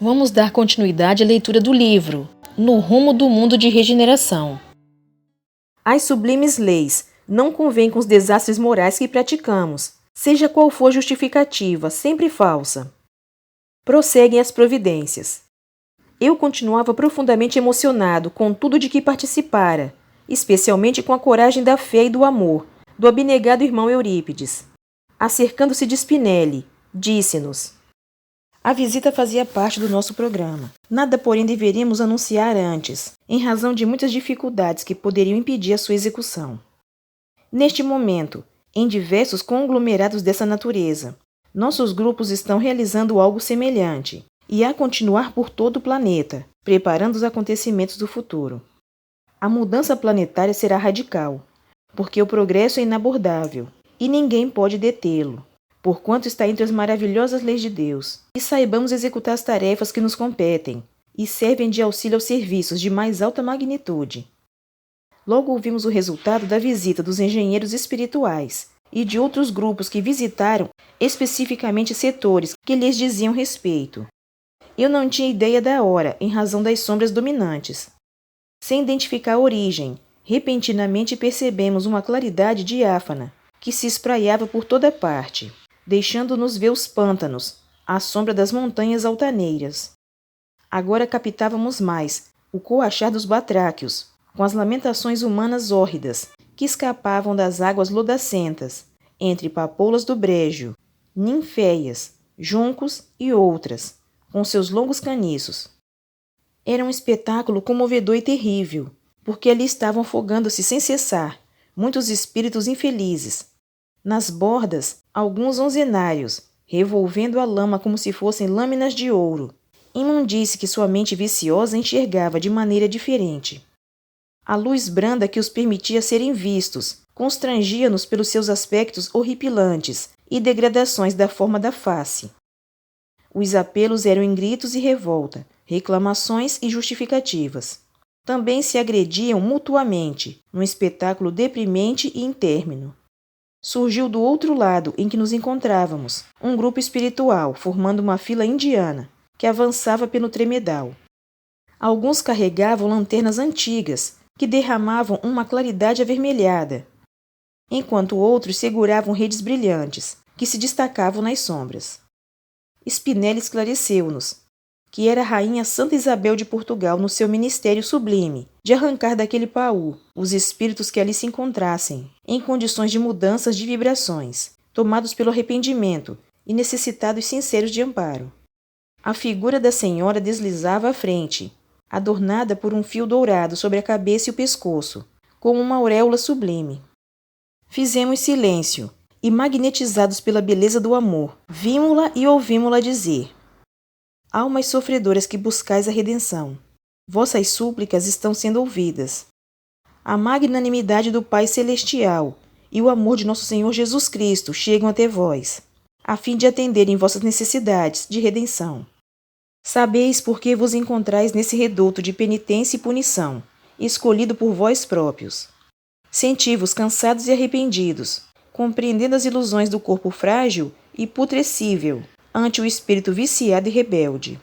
Vamos dar continuidade à leitura do livro No Rumo do Mundo de Regeneração. As sublimes leis não convêm com os desastres morais que praticamos, seja qual for a justificativa, sempre falsa. Prosseguem as providências. Eu continuava profundamente emocionado com tudo de que participara, especialmente com a coragem da fé e do amor, do abnegado irmão Eurípides. Acercando-se de Spinelli, disse-nos: a visita fazia parte do nosso programa. Nada, porém, deveríamos anunciar antes, em razão de muitas dificuldades que poderiam impedir a sua execução. Neste momento, em diversos conglomerados dessa natureza, nossos grupos estão realizando algo semelhante, e a continuar por todo o planeta, preparando os acontecimentos do futuro. A mudança planetária será radical, porque o progresso é inabordável, e ninguém pode detê-lo, porquanto está entre as maravilhosas leis de Deus, e saibamos executar as tarefas que nos competem, e servem de auxílio aos serviços de mais alta magnitude. Logo ouvimos o resultado da visita dos engenheiros espirituais e de outros grupos que visitaram especificamente setores que lhes diziam respeito. Eu não tinha ideia da hora, em razão das sombras dominantes. Sem identificar a origem, repentinamente percebemos uma claridade diáfana que se espraiava por toda parte, deixando-nos ver os pântanos, à sombra das montanhas altaneiras. Agora captávamos mais o coachar dos batráquios, com as lamentações humanas hórridas que escapavam das águas lodacentas, entre papoulas do brejo, ninféias, juncos e outras, com seus longos caniços. Era um espetáculo comovedor e terrível, porque ali estavam afogando-se sem cessar muitos espíritos infelizes. Nas bordas, alguns onzenários, revolvendo a lama como se fossem lâminas de ouro, imundície que sua mente viciosa enxergava de maneira diferente. A luz branda que os permitia serem vistos constrangia-nos pelos seus aspectos horripilantes e degradações da forma da face. Os apelos eram em gritos e revolta, reclamações e justificativas. Também se agrediam mutuamente, num espetáculo deprimente e intérmino. Surgiu do outro lado em que nos encontrávamos um grupo espiritual formando uma fila indiana que avançava pelo tremedal. Alguns carregavam lanternas antigas que derramavam uma claridade avermelhada, enquanto outros seguravam redes brilhantes que se destacavam nas sombras. Spinelli esclareceu-nos que era a rainha Santa Isabel de Portugal no seu ministério sublime de arrancar daquele baú os espíritos que ali se encontrassem, em condições de mudanças de vibrações, tomados pelo arrependimento e necessitados sinceros de amparo. A figura da senhora deslizava à frente, adornada por um fio dourado sobre a cabeça e o pescoço, como uma auréola sublime. Fizemos silêncio, e magnetizados pela beleza do amor, vimos-la e ouvimos-la dizer: almas sofredoras que buscais a redenção, vossas súplicas estão sendo ouvidas. A magnanimidade do Pai Celestial e o amor de nosso Senhor Jesus Cristo chegam até vós, a fim de atenderem vossas necessidades de redenção. Sabeis por que vos encontrais nesse reduto de penitência e punição, escolhido por vós próprios. Senti-vos cansados e arrependidos, compreendendo as ilusões do corpo frágil e putrescível ante o espírito viciado e rebelde.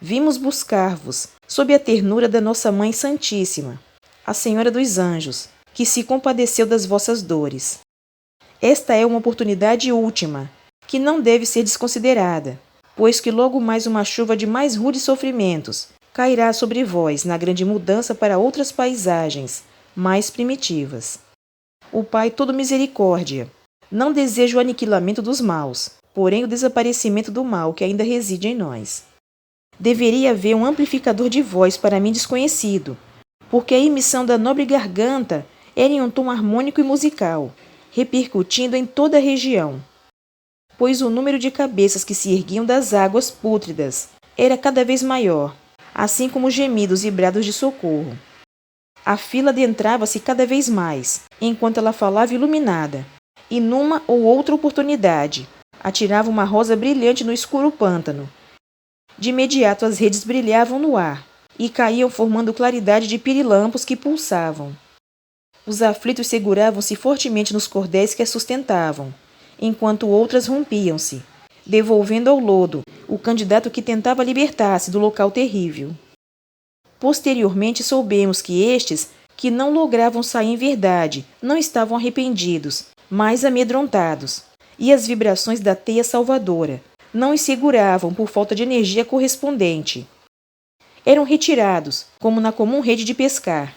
Vimos buscar-vos sob a ternura da nossa Mãe Santíssima, a Senhora dos Anjos, que se compadeceu das vossas dores. Esta é uma oportunidade última, que não deve ser desconsiderada, pois que logo mais uma chuva de mais rudes sofrimentos cairá sobre vós na grande mudança para outras paisagens, mais primitivas. O Pai todo misericórdia não deseja o aniquilamento dos maus, porém o desaparecimento do mal que ainda reside em nós. Deveria haver um amplificador de voz para mim desconhecido, porque a emissão da nobre garganta era em um tom harmônico e musical, repercutindo em toda a região, pois o número de cabeças que se erguiam das águas pútridas era cada vez maior, assim como gemidos e brados de socorro. A fila adentrava-se cada vez mais, enquanto ela falava iluminada, e numa ou outra oportunidade, atirava uma rosa brilhante no escuro pântano. De imediato as redes brilhavam no ar, e caíam formando claridade de pirilampos que pulsavam. Os aflitos seguravam-se fortemente nos cordéis que a sustentavam, enquanto outras rompiam-se, devolvendo ao lodo o candidato que tentava libertar-se do local terrível. Posteriormente soubemos que estes, que não logravam sair em verdade, não estavam arrependidos, mas amedrontados, e as vibrações da teia salvadora não os seguravam por falta de energia correspondente. Eram retirados, como na comum rede de pescar,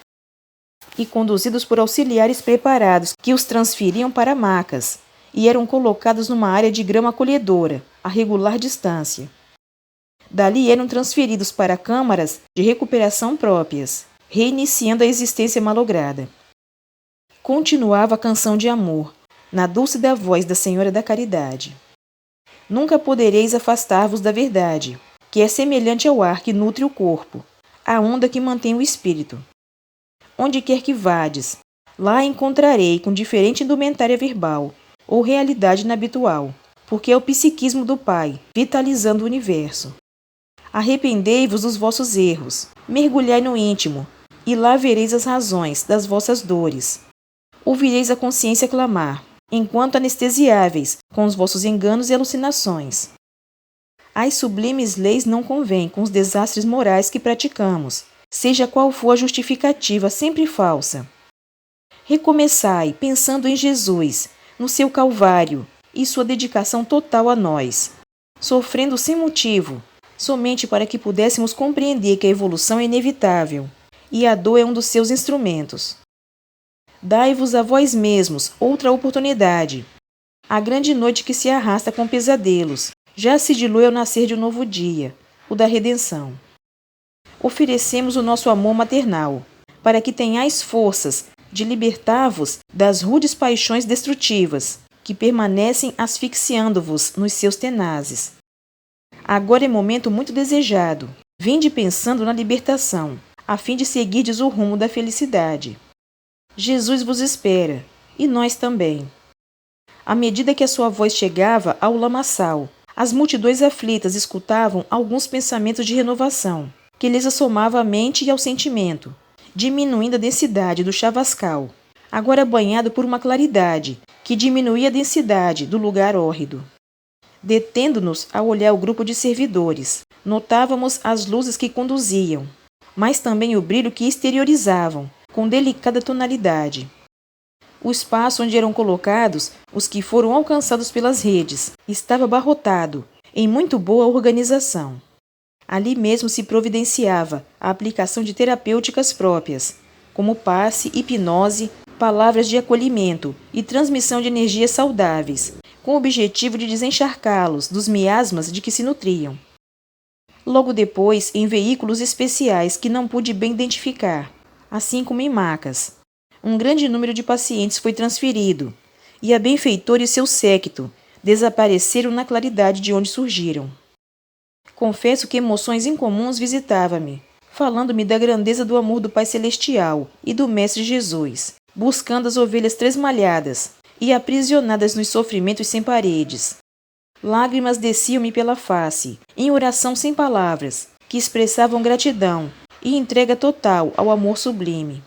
e conduzidos por auxiliares preparados que os transferiam para macas, e eram colocados numa área de grama acolhedora, a regular distância. Dali eram transferidos para câmaras de recuperação próprias, reiniciando a existência malograda. Continuava a canção de amor, na dúlcida voz da Senhora da Caridade. Nunca podereis afastar-vos da verdade, que é semelhante ao ar que nutre o corpo, à onda que mantém o espírito. Onde quer que vades, lá encontrarei com diferente indumentária verbal, ou realidade inabitual, porque é o psiquismo do Pai, vitalizando o universo. Arrependei-vos dos vossos erros, mergulhai no íntimo, e lá vereis as razões das vossas dores. Ouvireis a consciência clamar, enquanto anestesiáveis com os vossos enganos e alucinações. As sublimes leis não convêm com os desastres morais que praticamos, seja qual for a justificativa sempre falsa. Recomeçai pensando em Jesus, no seu Calvário e sua dedicação total a nós, sofrendo sem motivo, somente para que pudéssemos compreender que a evolução é inevitável, e a dor é um dos seus instrumentos. Dai-vos a vós mesmos outra oportunidade. A grande noite que se arrasta com pesadelos já se dilui ao nascer de um novo dia, o da redenção. Oferecemos o nosso amor maternal, para que tenhais forças de libertar-vos das rudes paixões destrutivas, que permanecem asfixiando-vos nos seus tenazes. Agora é momento muito desejado. Vinde pensando na libertação, a fim de seguirdes o rumo da felicidade. Jesus vos espera, e nós também. À medida que a sua voz chegava ao lamaçal, as multidões aflitas escutavam alguns pensamentos de renovação, que lhes assomava à mente e ao sentimento, diminuindo a densidade do chavascal, agora banhado por uma claridade, que diminuía a densidade do lugar hórrido. Detendo-nos a olhar o grupo de servidores, notávamos as luzes que conduziam, mas também o brilho que exteriorizavam, com delicada tonalidade. O espaço onde eram colocados os que foram alcançados pelas redes estava abarrotado, em muito boa organização. Ali mesmo se providenciava a aplicação de terapêuticas próprias, como passe, hipnose, palavras de acolhimento e transmissão de energias saudáveis, com o objetivo de desencharcá-los dos miasmas de que se nutriam. Logo depois, em veículos especiais que não pude bem identificar, assim como em macas, um grande número de pacientes foi transferido, e a benfeitora e seu séquito desapareceram na claridade de onde surgiram. Confesso que emoções incomuns visitavam-me, falando-me da grandeza do amor do Pai Celestial e do Mestre Jesus, buscando as ovelhas tresmalhadas e aprisionadas nos sofrimentos sem paredes. Lágrimas desciam-me pela face, em oração sem palavras, que expressavam gratidão e entrega total ao amor sublime.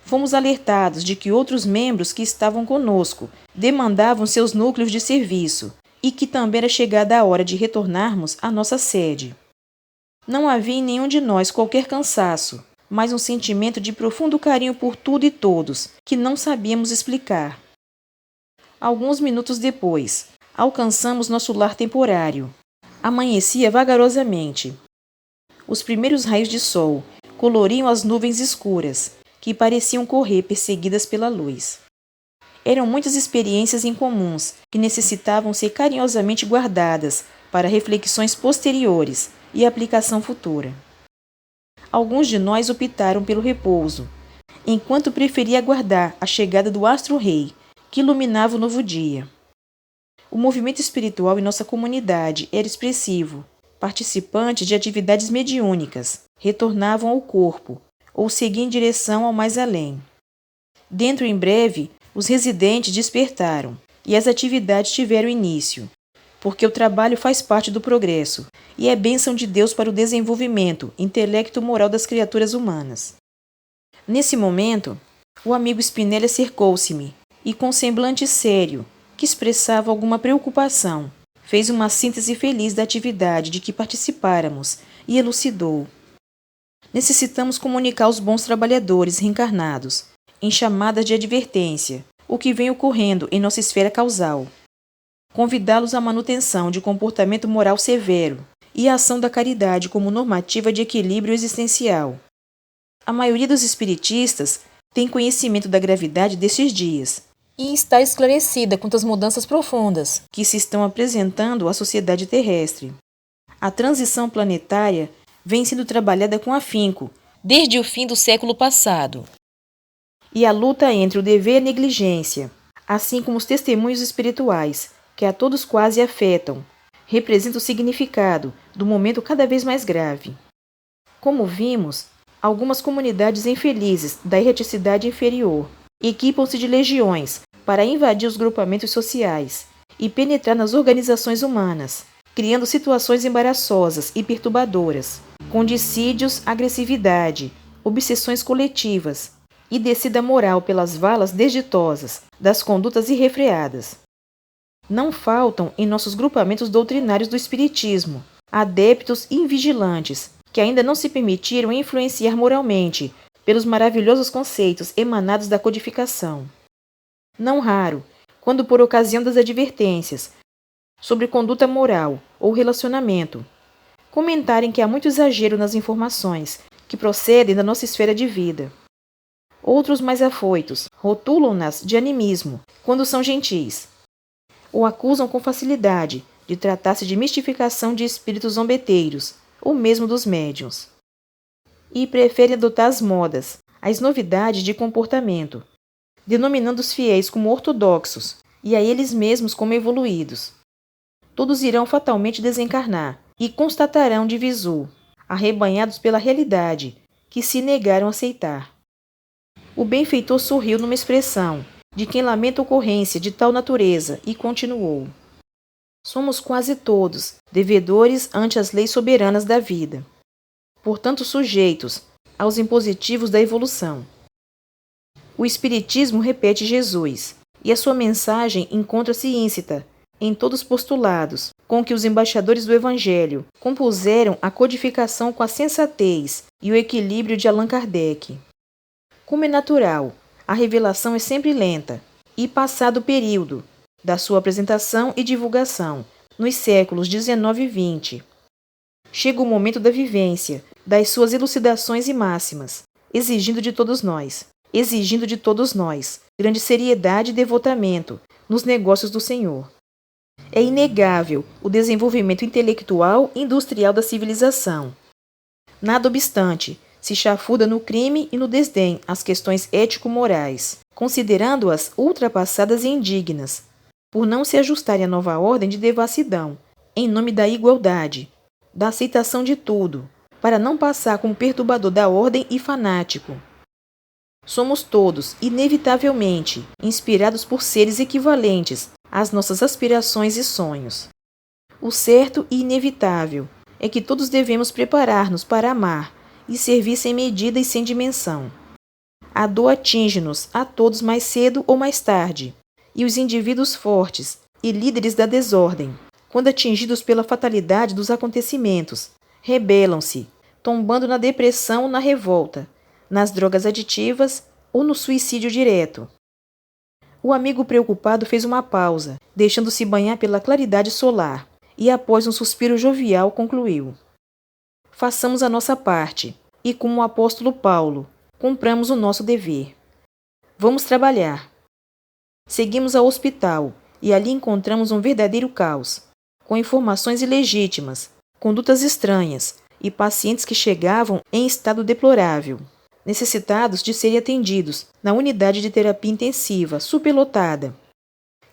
Fomos alertados de que outros membros que estavam conosco demandavam seus núcleos de serviço e que também era chegada a hora de retornarmos à nossa sede. Não havia em nenhum de nós qualquer cansaço, mas um sentimento de profundo carinho por tudo e todos, que não sabíamos explicar. Alguns minutos depois, alcançamos nosso lar temporário. Amanhecia vagarosamente. Os primeiros raios de sol coloriam as nuvens escuras, que pareciam correr perseguidas pela luz. Eram muitas experiências incomuns que necessitavam ser carinhosamente guardadas para reflexões posteriores e aplicação futura. Alguns de nós optaram pelo repouso, enquanto preferia aguardar a chegada do astro-rei, que iluminava o novo dia. O movimento espiritual em nossa comunidade era expressivo. Participantes de atividades mediúnicas retornavam ao corpo ou seguiam em direção ao mais além. Dentro em breve, os residentes despertaram e as atividades tiveram início, porque o trabalho faz parte do progresso e é bênção de Deus para o desenvolvimento intelecto-moral das criaturas humanas. Nesse momento, o amigo Spinelli acercou-se-me e, com semblante sério, que expressava alguma preocupação, fez uma síntese feliz da atividade de que participáramos e elucidou. Necessitamos comunicar aos bons trabalhadores reencarnados, em chamadas de advertência, o que vem ocorrendo em nossa esfera causal. Convidá-los à manutenção de comportamento moral severo e à ação da caridade como normativa de equilíbrio existencial. A maioria dos espiritistas tem conhecimento da gravidade desses dias e está esclarecida quanto às mudanças profundas que se estão apresentando à sociedade terrestre. A transição planetária vem sendo trabalhada com afinco desde o fim do século passado. E a luta entre o dever e a negligência, assim como os testemunhos espirituais, que a todos quase afetam, representa o significado do momento cada vez mais grave. Como vimos, algumas comunidades infelizes da erreticidade inferior equipam-se de legiões para invadir os grupamentos sociais e penetrar nas organizações humanas, criando situações embaraçosas e perturbadoras, com dissídios, agressividade, obsessões coletivas e descida moral pelas valas desditosas das condutas irrefreadas. Não faltam em nossos grupamentos doutrinários do espiritismo adeptos invigilantes que ainda não se permitiram influenciar moralmente pelos maravilhosos conceitos emanados da codificação. Não raro, quando por ocasião das advertências sobre conduta moral ou relacionamento, comentarem que há muito exagero nas informações que procedem da nossa esfera de vida. Outros mais afoitos rotulam-nas de animismo quando são gentis, ou acusam com facilidade de tratar-se de mistificação de espíritos zombeteiros, ou mesmo dos médiuns. E preferem adotar as modas, as novidades de comportamento, denominando os fiéis como ortodoxos e a eles mesmos como evoluídos. Todos irão fatalmente desencarnar e constatarão de visu, arrebanhados pela realidade, que se negaram a aceitar. O benfeitor sorriu numa expressão de quem lamenta a ocorrência de tal natureza e continuou. Somos quase todos devedores ante as leis soberanas da vida, portanto sujeitos aos impositivos da evolução. O Espiritismo repete Jesus, e a sua mensagem encontra-se íncita em todos os postulados com que os embaixadores do Evangelho compuseram a codificação com a sensatez e o equilíbrio de Allan Kardec. Como é natural, a revelação é sempre lenta, e passado o período da sua apresentação e divulgação, nos séculos XIX e XX, chega o momento da vivência, das suas elucidações e máximas, exigindo de todos nós, grande seriedade e devotamento nos negócios do Senhor. É inegável o desenvolvimento intelectual e industrial da civilização. Nada obstante, se chafuda no crime e no desdém as questões ético-morais, considerando-as ultrapassadas e indignas, por não se ajustarem à nova ordem de devassidão, em nome da igualdade, da aceitação de tudo, para não passar como perturbador da ordem e fanático. Somos todos, inevitavelmente, inspirados por seres equivalentes às nossas aspirações e sonhos. O certo e inevitável é que todos devemos preparar-nos para amar e servir sem medida e sem dimensão. A dor atinge-nos a todos mais cedo ou mais tarde, e os indivíduos fortes e líderes da desordem, quando atingidos pela fatalidade dos acontecimentos, rebelam-se, tombando na depressão ou na revolta, nas drogas aditivas ou no suicídio direto. O amigo preocupado fez uma pausa, deixando-se banhar pela claridade solar, e após um suspiro jovial concluiu: façamos a nossa parte, e como o apóstolo Paulo, cumpramos o nosso dever. Vamos trabalhar. Seguimos ao hospital, e ali encontramos um verdadeiro caos, com informações ilegítimas, condutas estranhas, e pacientes que chegavam em estado deplorável, necessitados de serem atendidos na unidade de terapia intensiva superlotada,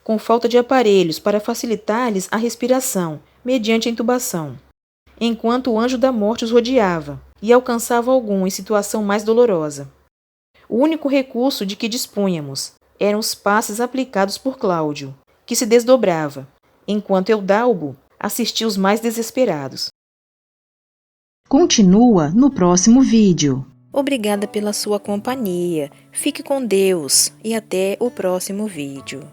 com falta de aparelhos para facilitar-lhes a respiração mediante a intubação, enquanto o anjo da morte os rodeava e alcançava algum em situação mais dolorosa. O único recurso de que dispunhamos eram os passes aplicados por Cláudio, que se desdobrava, enquanto Eudalbo assistia os mais desesperados. Continua no próximo vídeo. Obrigada pela sua companhia. Fique com Deus e até o próximo vídeo.